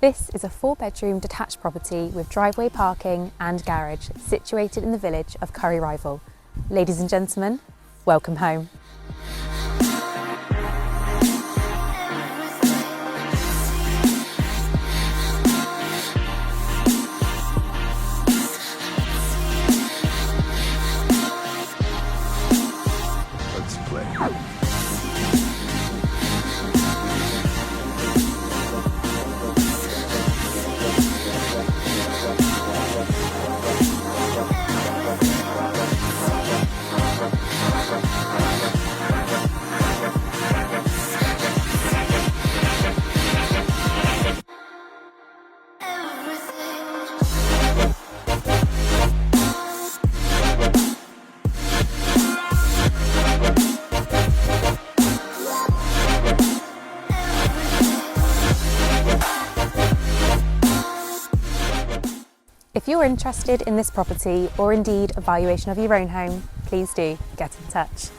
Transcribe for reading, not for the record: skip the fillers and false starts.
This is a 4-bedroom detached property with driveway parking and garage situated in the village of Rivel. Ladies and gentlemen, welcome home. Let's play. If you're interested in this property or indeed a valuation of your own home, please do get in touch.